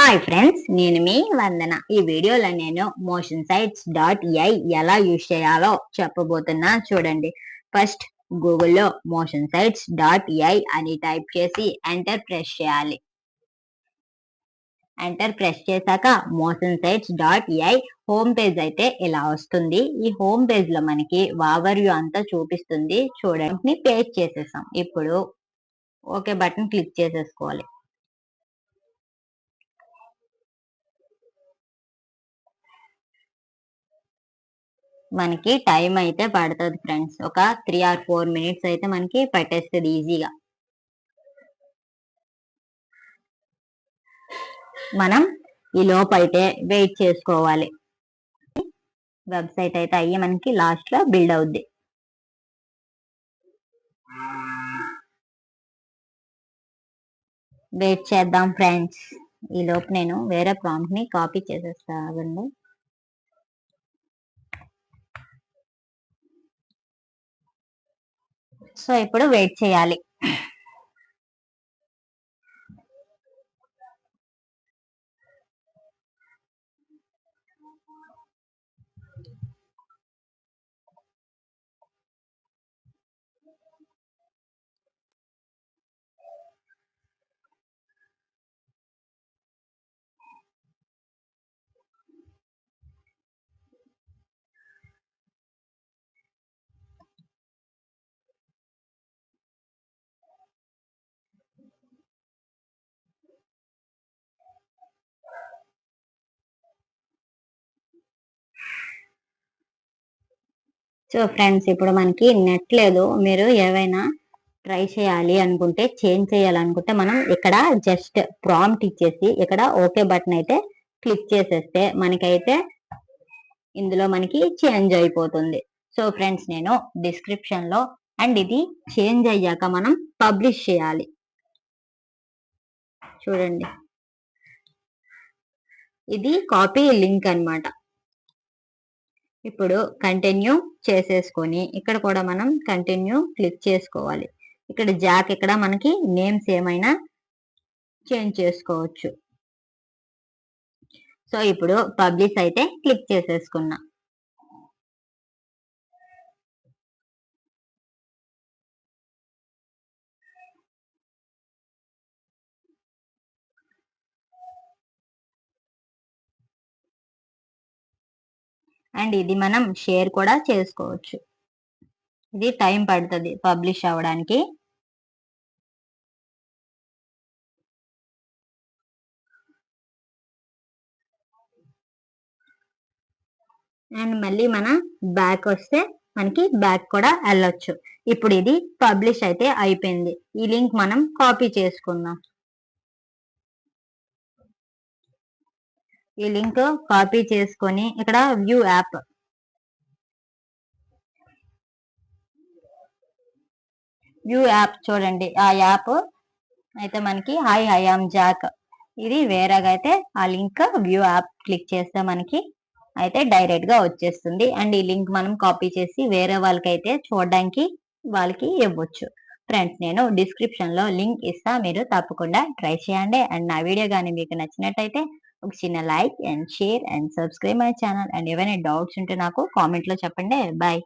Hi friends, నేను మీ వందన. ఈ వీడియోలో నేను motionsites.ai ఎలా యూజ్ చేయాలో చెప్పబోతున్నా. చూడండి. ఫస్ట్ గూగుల్లో motionsites.ai అని టైప్ చేసి ఎంటర్ ప్రెస్ చేయాలి. ఎంటర్ ప్రెస్ చేశాక motionsites.ai హోమ్ పేజ్ అయితే ఇలా వస్తుంది. ఈ హోమ్ పేజ్ లో మనకి ఓవర్ వ్యూ అంతా చూపిస్తుంది. చూడండి, పేజ్ చేసేసాం. ఇప్పుడు ఓకే బటన్ క్లిక్ చేసేసుకోవాలి. మనకి టైం అయితే పడుతుంది ఫ్రెండ్స్. ఒక 3 or 4 minutes అయితే మనకి పట్టేస్తుంది ఈజీగా. మనం ఈ లోపు అయితే వెయిట్ చేసుకోవాలి. వెబ్సైట్ అయితే అయ్యి మనకి లాస్ట్ లో బిల్డ్ అవుద్ది. వెయిట్ చేద్దాం ఫ్రెండ్స్. ఈ లోపు నేను వేరే ప్రాంప్ట్ ని కాపీ చేసేస్తాను. సో ఇప్పుడు వెయిట్ చేయాలి. సో ఫ్రెండ్స్, ఇప్పుడు మనకి నెట్ లేదు. మీరు ఏవైనా ట్రై చేయాలి అనుకుంటే, చేంజ్ చేయాలనుకుంటే మనం ఇక్కడ జస్ట్ ప్రాంప్ట్ ఇచ్చేసి ఇక్కడ ఓకే బటన్ అయితే క్లిక్ చేసేస్తే మనకైతే ఇందులో మనకి చేంజ్ అయిపోతుంది. సో ఫ్రెండ్స్, నేను డిస్క్రిప్షన్ లో అండ్ ఇది చేంజ్ అయ్యాక మనం పబ్లిష్ చేయాలి. చూడండి, ఇది కాపీ లింక్ అన్నమాట. ఇప్పుడు కంటిన్యూ చేసేసుకొని ఇక్కడ కూడా మనం కంటిన్యూ క్లిక్ చేసుకోవాలి. ఇక్కడ జాక్ ఇక్కడ మనకి నేమ్స్ ఏమైనా చేంజ్ చేసుకోవచ్చు. సో ఇప్పుడు పబ్లిష్ అయితే క్లిక్ చేసేసుకున్నా. అండ్ ఇది మనం షేర్ కూడా చేసుకోవచ్చు. ఇది టైం పడుతుంది పబ్లిష్ అవ్వడానికి. అండ్ మళ్ళీ మన బ్యాక్ వస్తే మనకి బ్యాక్ కూడా వెళ్ళొచ్చు. ఇప్పుడు ఇది పబ్లిష్ అయితే అయిపోయింది. ఈ లింక్ మనం కాపీ చేసుకుందాం. ఈ లింక్ కాపీ చేసుకొని ఇక్కడ వ్యూ యాప్ చూడండి. ఆ యాప్ అయితే మనకి హాయ్ ఐ యామ్ జాక్, ఇది వేరేగా అయితే ఆ లింక్ వ్యూ యాప్ క్లిక్ చేస్తే మనకి అయితే డైరెక్ట్ గా వచ్చేస్తుంది. అండ్ ఈ లింక్ మనం కాపీ చేసి వేరే వాళ్ళకైతే చూడడానికి వాళ్ళకి ఇవ్వచ్చు. ఫ్రెండ్స్, నేను డిస్క్రిప్షన్ లో లింక్ ఇస్తా, మీరు తప్పకుండా ట్రై చేయండి. అండ్ నా వీడియో కానీ మీకు నచ్చినట్టయితే ఒక చిన్న like and share and subscribe my channel. And ఏవైనా డౌట్స్ ఉంటే నాకు కామెంట్ లో చెప్పండి. బాయ్.